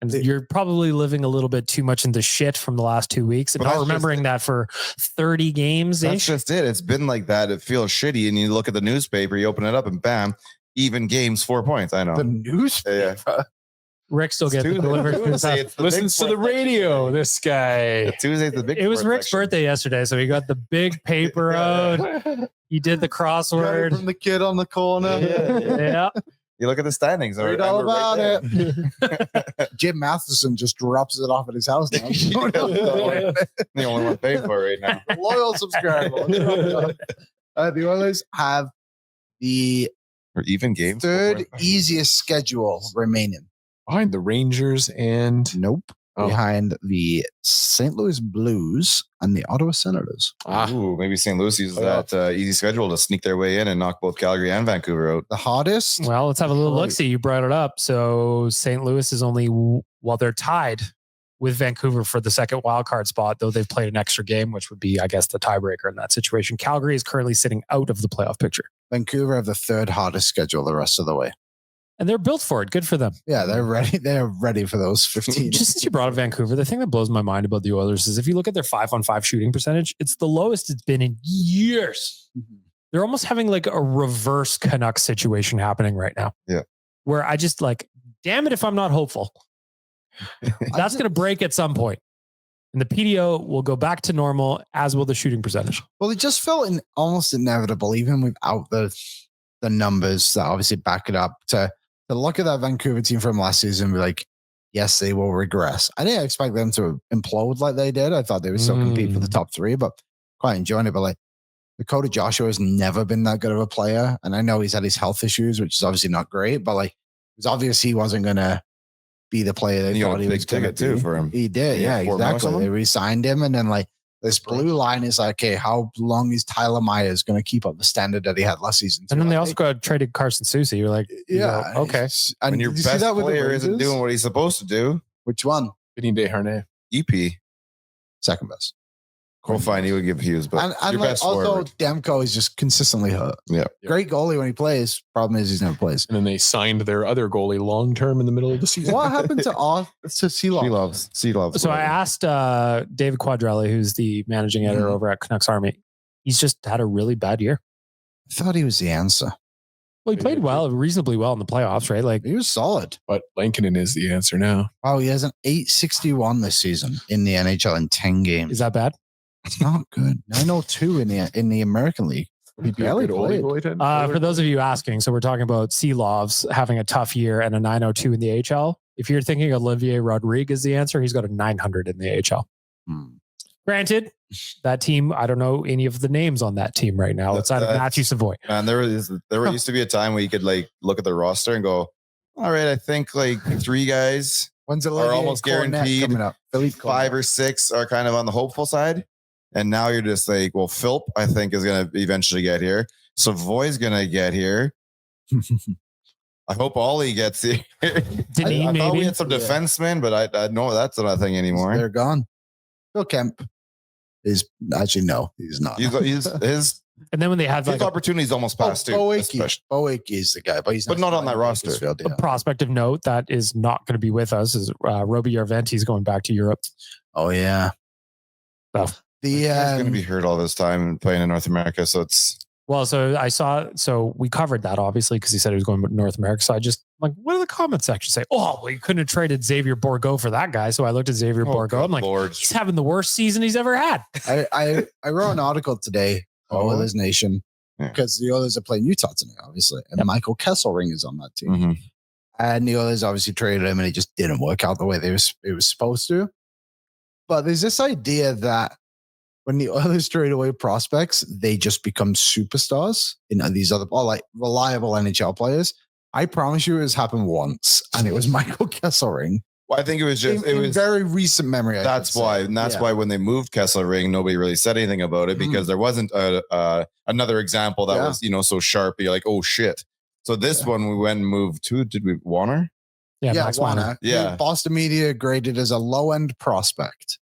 And you're probably living a little bit too much in the shit from the last 2 weeks and not remembering that for 30 games. That's just it. It's been like that. It feels shitty. And you look at the newspaper, you open it up and bam, even games, 4 points. I know. The newspaper. Yeah. Rick still gets delivered. Listens to the radio, this guy. Tuesday's the big. It was Rick's birthday yesterday, so he got the big paper out. He did the crossword. From the kid on the corner. Yeah. You look at the standings. Read all about it. Jim Matheson just drops it off at his house now. The only one paying for it right now. Loyal subscriber. The Oilers have the even games. Third easiest schedule remaining. Behind the Rangers and behind the St. Louis Blues and the Ottawa Senators. Ooh, maybe St. Louis uses that easy schedule to sneak their way in and knock both Calgary and Vancouver out. The hardest? Well, let's have a little look-see. You brought it up. So St. Louis is only, they're tied with Vancouver for the second wildcard spot, though they've played an extra game, which would be, I guess, the tiebreaker in that situation. Calgary is currently sitting out of the playoff picture. Vancouver have the third hardest schedule the rest of the way. And they're built for it. Good for them. Yeah, they're ready. They're ready for those 15. Just as you brought up Vancouver, the thing that blows my mind about the Oilers is if you look at their 5-on-5 shooting percentage, it's the lowest it's been in years. Mm-hmm. They're almost having like a reverse Canucks situation happening right now. Yeah. Where I just like, damn it if I'm not hopeful. That's going to break at some point. And the PDO will go back to normal, as will the shooting percentage. Well, it just felt almost inevitable, even without the numbers that obviously back it up, to look at that Vancouver team from last season and be like, yes, they will regress. I didn't expect them to implode like they did. I thought they would still compete for the top 3, but quite enjoying it. But like Dakota Joshua has never been that good of a player. And I know he's had his health issues, which is obviously not great, but like it was obvious he wasn't going to be the player they thought he was going to be. Too for him. He did. Yeah, exactly. They re-signed him. And then like this blue line is like, okay, how long is Tyler Myers going to keep up the standard that he had last season? And then they also got traded Carson Soucy. You're like, okay. And when your best player isn't doing what he's supposed to do. Which one? Vinny Desharnais. EP. Second best. Well, fine. He would give Hughes, but and your like, best also forward. Demko is just consistently hurt. Yeah. Great goalie when he plays. Problem is he's never plays. And then they signed their other goalie long term in the middle of the season. What happened to Sealoves? Sealoves. So I asked David Quadrelli, who's the managing editor over at Canucks Army. He's just had a really bad year. I thought he was the answer. Well, he played reasonably well in the playoffs, right? Like he was solid. But Lankinen is the answer now. Oh, he has an 861 this season in the NHL in 10 games. Is that bad? It's not good. 902 in the American League. He barely played. For those of you asking, so we're talking about Sealoves having a tough year and a 902 in the AHL. If you're thinking Olivier Rodrigue is the answer, he's got a 900 in the AHL. Granted, that team, I don't know any of the names on that team right now. It's out of Matthew Savoy. And there used to be a time where you could like look at the roster and go, all right, I think like 3 guys are almost guaranteed. 5 or 6 are kind of on the hopeful side. And now you're just like, well, Philp, I think, is going to eventually get here. Savoy's going to get here. I hope Ollie gets here. I thought we had some defensemen, but I know that's not a thing anymore. They're gone. Phil Kemp is actually, no, he's not. His and then when they had his opportunities almost passed too. Bowick is the guy, but not on that roster. A prospect of note that is not going to be with us is Roby Yarventi's going back to Europe. Oh yeah. So he's going to be hurt all this time and playing in North America. So we covered that obviously because he said he was going to North America. So I just like, what do the comment section say? Oh, well, you couldn't have traded Xavier Bourgault for that guy. So I looked at Xavier Bourgault. I'm like, Lord. He's having the worst season he's ever had. I wrote an article today on Oilers Nation because the Oilers are playing Utah tonight, obviously. And Michael Kesselring is on that team. Mm-hmm. And the Oilers obviously traded him and it just didn't work out the way it was supposed to. But there's this idea that when the Oilers trade away prospects, they just become superstars in these other, reliable NHL players. I promise you, it has happened once, and it was Michael Kesselring. Well, I think it was just in very recent memory. That's why when they moved Kesselring, nobody really said anything about it because there wasn't another example that was so sharp. You're like, oh shit. So this one we went and moved to. Did we Warner? Yeah, Max Warner. Yeah, Boston media graded as a low end prospect.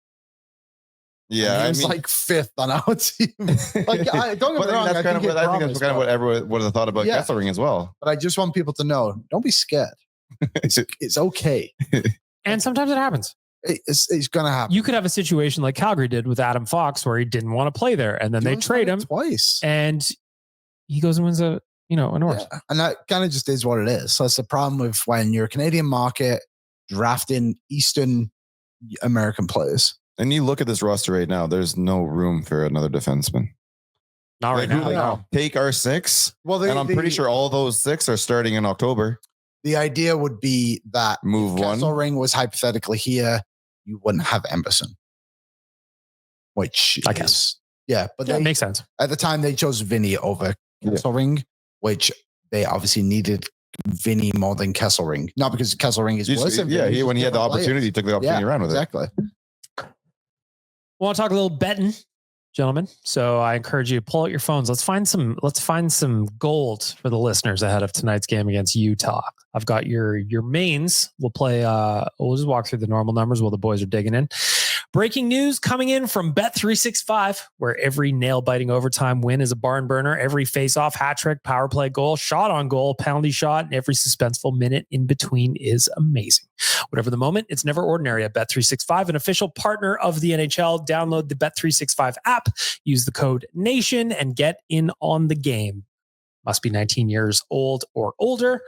Yeah, he was like 5th on our team. Like, don't get me wrong. I think that's kind of what everyone would have thought about Kesselring as well. But I just want people to know: don't be scared. It's okay. And sometimes it happens. It's gonna happen. You could have a situation like Calgary did with Adam Fox, where he didn't want to play there, and then they trade him twice, and he goes and wins an award. Yeah. And that kind of just is what it is. So that's the problem with when you're a Canadian market drafting Eastern American players. And you look at this roster right now, there's no room for another defenseman. Not right now. Take our 6. Well, and I'm pretty sure all those 6 are starting in October. The idea would be that move one. Kesselring was hypothetically here, you wouldn't have Emberson. Which I guess. Yeah, but that makes sense. At the time, they chose Vinny over Kesselring, which they obviously needed Vinny more than Kesselring. Not because Kesselring is worse than Vinny. When he had the opportunity, he took the opportunity around with it. Exactly. I want to talk a little betting, gentlemen. So I encourage you to pull out your phones. Let's find some gold for the listeners ahead of tonight's game against Utah. I've got your mains. We'll play. We'll just walk through the normal numbers while the boys are digging in. Breaking news coming in from Bet365, where every nail-biting overtime win is a barn burner. Every face-off, hat trick, power play goal, shot on goal, penalty shot, and every suspenseful minute in between is amazing. Whatever the moment, it's never ordinary at Bet365, an official partner of the NHL. Download the Bet365 app, use the code NATION, and get in on the game. Must be 19 years old or older.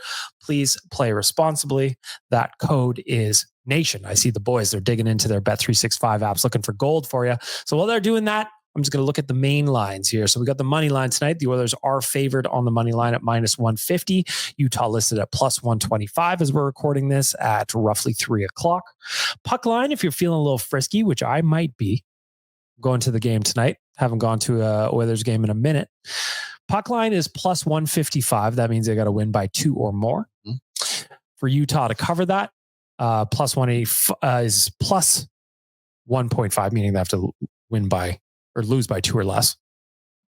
Please play responsibly. That code is NATION. I see the boys, they're digging into their Bet365 apps looking for gold for you. So while they're doing that, I'm just going to look at the main lines here. So we got the money line tonight. The Oilers are favored on the money line at -150. Utah listed at +125 as we're recording this at roughly 3 o'clock. Puck line, if you're feeling a little frisky, which I might be going to the game tonight. Haven't gone to a Oilers game in a minute. Puck line is +155. That means they got to win by 2 or more. For Utah to cover that, +180 is +1.5, meaning they have to win by or lose by 2 or less.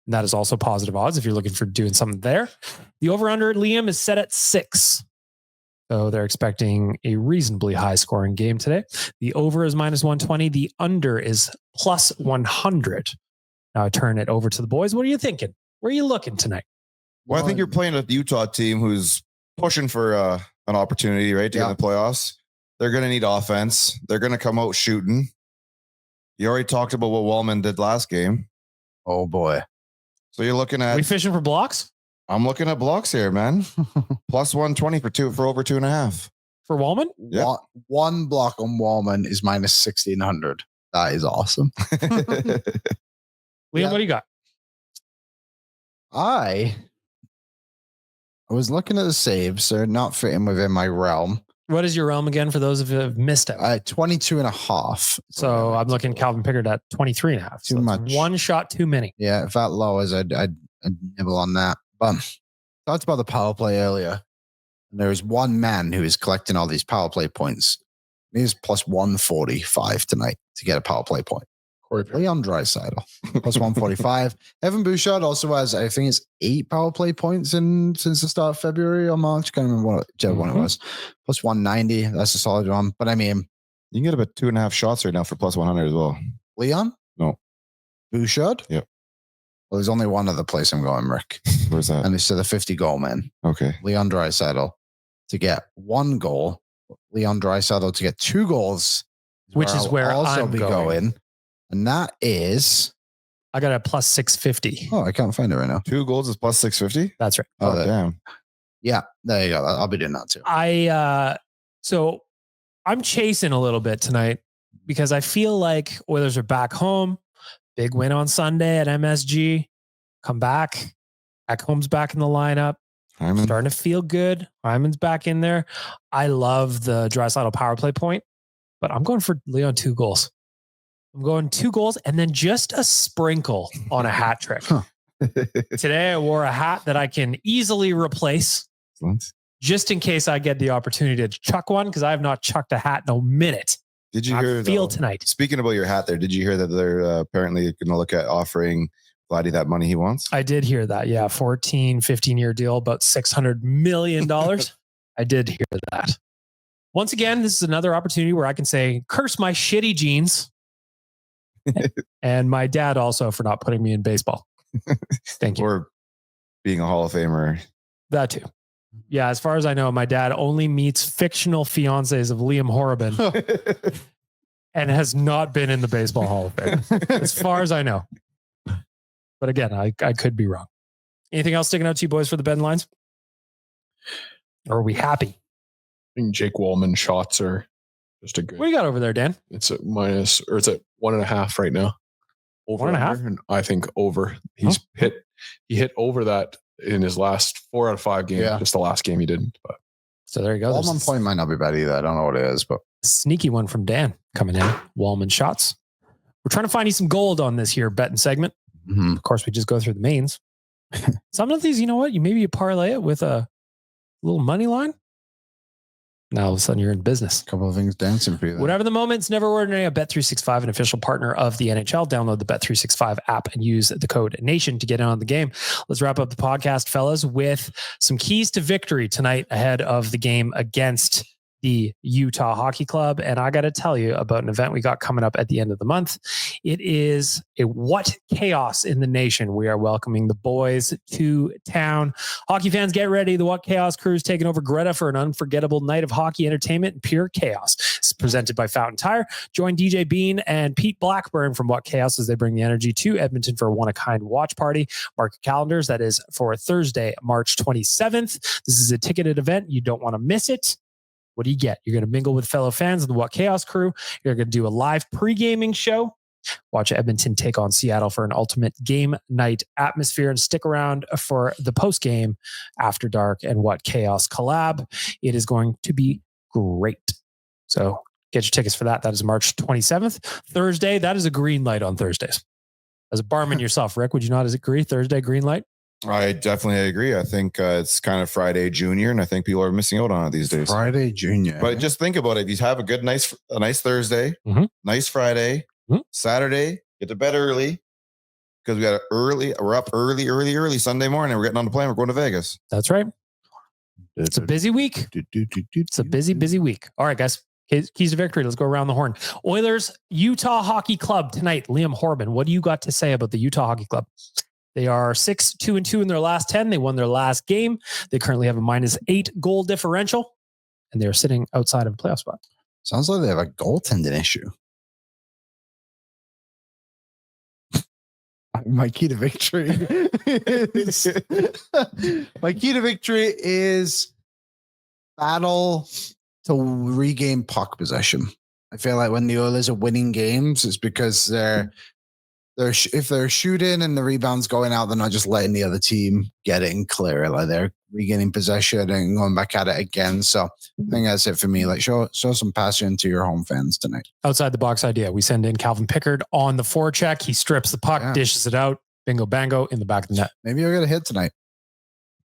And that is also positive odds if you're looking for doing something there. The over-under, Liam, is set at 6. So they're expecting a reasonably high scoring game today. The over is -120. The under is +100. Now I turn it over to the boys. What are you thinking? Where are you looking tonight? Well, I think you're playing a Utah team who's pushing for an opportunity, right, to get in the playoffs. They're going to need offense. They're going to come out shooting. You already talked about what Wallman did last game. Oh, boy. So you're looking at... Are we fishing for blocks? I'm looking at blocks here, man. +120 for over 2.5. For Wallman? Yeah. One block on Wallman is -1,600. That is awesome. Liam, what do you got? I was looking at the saves. They're not fitting within my realm. What is your realm again for those of you who have missed it? 22.5. So I'm looking Calvin Pickard at 23.5. Too so much. One shot too many. Yeah, if that lowers, I'd nibble on that. But talked about the power play earlier. And there is one man who is collecting all these power play points. He's +145 tonight to get a power play point. Leon Draisaitl, +145. Evan Bouchard also has, I think it's 8 power play points since the start of February or March. Can't remember whichever one it was. +190. That's a solid one. But I mean, you can get about 2.5 shots right now for +100 as well. Leon? No. Bouchard? Yep. Well, there's only one other place I'm going, Rick. Where's that? And it's to the 50 goal man. Okay. Leon Draisaitl to get 1 goal. Leon Draisaitl to get 2 goals. Which is where I'll also I'm be going. And that is... I got a +650. Oh, I can't find it right now. 2 goals is +650? That's right. Oh, damn. Yeah, there you go. I'll be doing that too. So I'm chasing a little bit tonight because I feel like Oilers are back home. Big win on Sunday at MSG. Come back. Ekholm's back in the lineup. Hyman. Starting to feel good. Hyman's back in there. I love the Draisaitl power play point, but I'm going for Leon 2 goals. I'm going 2 goals and then just a sprinkle on a hat trick. Today I wore a hat that I can easily replace. Excellent. Just in case I get the opportunity to chuck one, because I have not chucked a hat in a minute. Did you hear tonight? Speaking about your hat there, did you hear that they're apparently going to look at offering Vladdy that money he wants? I did hear that. Yeah. 15-year deal, about $600 million. I did hear that. Once again, this is another opportunity where I can say, curse my shitty jeans. And my dad also for not putting me in baseball. Thank you. Or being a Hall of Famer. That too. Yeah, as far as I know, my dad only meets fictional fiancés of Liam Horrobin and has not been in the Baseball Hall of Fame, as far as I know. But again, I could be wrong. Anything else sticking out to you boys for the bend lines? Or are we happy? I think Jake Wallman shots are just a good. What do you got over there, Dan? It's at it's at 1.5 right now. Over 1.5? And I think over. He hit over that in his last 4 out of 5 games. Yeah. Just the last game he didn't. But. So there you go. Wallman point might not be bad either. I don't know what it is, but sneaky one from Dan coming in. Wallman shots. We're trying to find you some gold on this here betting segment. Mm-hmm. Of course, we just go through the mains. Some of these, you know what? You parlay it with a little money line. Now all of a sudden you're in business. A couple of things dancing for you. Whatever the moment, it's never ordinary. Bet365, an official partner of the NHL. Download the Bet365 app and use the code NATION to get in on the game. Let's wrap up the podcast, fellas, with some keys to victory tonight ahead of the game against the Utah Hockey Club. And I got to tell you about an event we got coming up at the end of the month. It is a What Chaos in the Nation. We are welcoming the boys to town. Hockey fans, get ready. The What Chaos crew is taking over Greta for an unforgettable night of hockey entertainment and pure chaos. It's presented by Fountain Tire. Join DJ Bean and Pete Blackburn from What Chaos as they bring the energy to Edmonton for a one-of-kind watch party. Mark your calendars. That is for Thursday, March 27th. This is a ticketed event. You don't want to miss it. What do you get? You're going to mingle with fellow fans of the What Chaos crew. You're going to do a live pre-gaming show. Watch Edmonton take on Seattle for an ultimate game night atmosphere, and stick around for the post-game After Dark and What Chaos collab. It is going to be great. So get your tickets for that. That is March 27th. Thursday, that is a green light on Thursdays. As a barman yourself, Rick, would you not agree? Thursday, green light? I definitely agree. I think it's kind of Friday Junior, and I think people are missing out on it these days. Friday Junior. But just think about it. If you have a good, nice Thursday, nice Friday, Saturday, get to bed early because we're up early Sunday morning. We're getting on the plane. We're going to Vegas. That's right. It's a busy week. It's a busy week. All right, guys. Keys to victory. Let's go around the horn. Oilers, Utah Hockey Club tonight. Liam Horban, what do you got to say about the Utah Hockey Club? They are 6-2-2 in their last 10. They won their last game. They currently have a -8 goal differential, and they're sitting outside of a playoff spot. Sounds like they have a goaltending issue. My key to victory is battle to regain puck possession. I feel like when the Oilers are winning games, it's because if they're shooting and the rebounds going out, they're not just letting the other team get it and clear it. Like they're regaining possession and going back at it again. So I think that's it for me. Like show some passion to your home fans tonight. Outside the box idea. We send in Calvin Pickard on the forecheck. He strips the puck, dishes it out. Bingo bango in the back of the net. Maybe you'll get a hit tonight.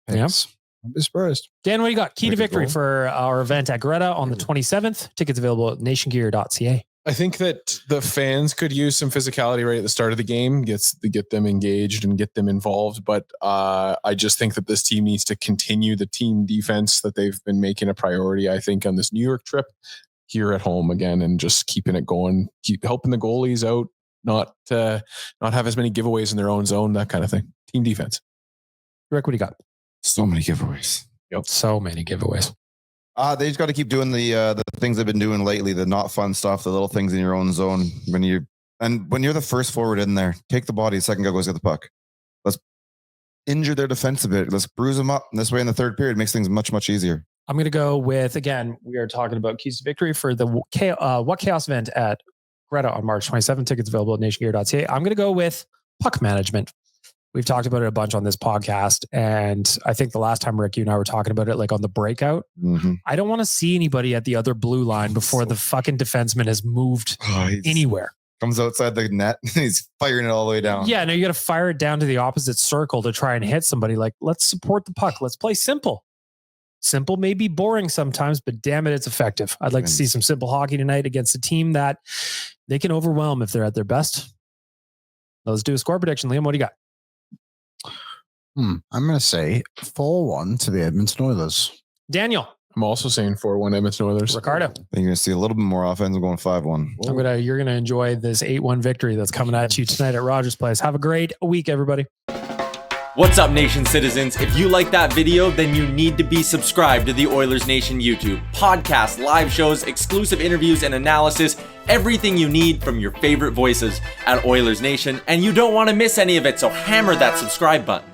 Yes. I'll be surprised. Dan, what do you got? Key to victory for our event at Greta on the 27th. Tickets available at nationgear.ca. I think that the fans could use some physicality right at the start of the game, get them engaged and get them involved. But I just think that this team needs to continue the team defense that they've been making a priority, I think, on this New York trip here at home again, and just keeping it going, keep helping the goalies out, not have as many giveaways in their own zone, that kind of thing. Team defense. Rick, what do you got? So many giveaways. Yep. So many giveaways. They just got to keep doing the things they've been doing lately, the not fun stuff, the little things in your own zone. When you're the first forward in there, take the body, second guy goes get the puck. Let's injure their defense a bit. Let's bruise them up. And this way in the third period makes things much, much easier. I'm going to go with, again, we are talking about keys to victory for the What Chaos event at Greta on March 27th. Tickets available at nationgear.ca. I'm going to go with puck management. We've talked about it a bunch on this podcast. And I think the last time, Rick, you and I were talking about it, like on the breakout, I don't want to see anybody at the other blue line before the fucking defenseman has moved anywhere. Comes outside the net. He's firing it all the way down. Yeah, no, you got to fire it down to the opposite circle to try and hit somebody. Like, let's support the puck. Let's play simple. Simple may be boring sometimes, but damn it, it's effective. I'd like to see some simple hockey tonight against a team that they can overwhelm if they're at their best. Let's do a score prediction. Liam, what do you got? I'm going to say 4-1 to the Edmonton Oilers. Daniel. I'm also saying 4-1 Edmonton Oilers. Ricardo. I think you're going to see a little bit more offense. I'm going 5-1. You're going to enjoy this 8-1 victory that's coming at you tonight at Rogers Place. Have a great week, everybody. What's up, Nation citizens? If you like that video, then you need to be subscribed to the Oilers Nation YouTube. Podcasts, live shows, exclusive interviews, and analysis. Everything you need from your favorite voices at Oilers Nation. And you don't want to miss any of it, so hammer that subscribe button.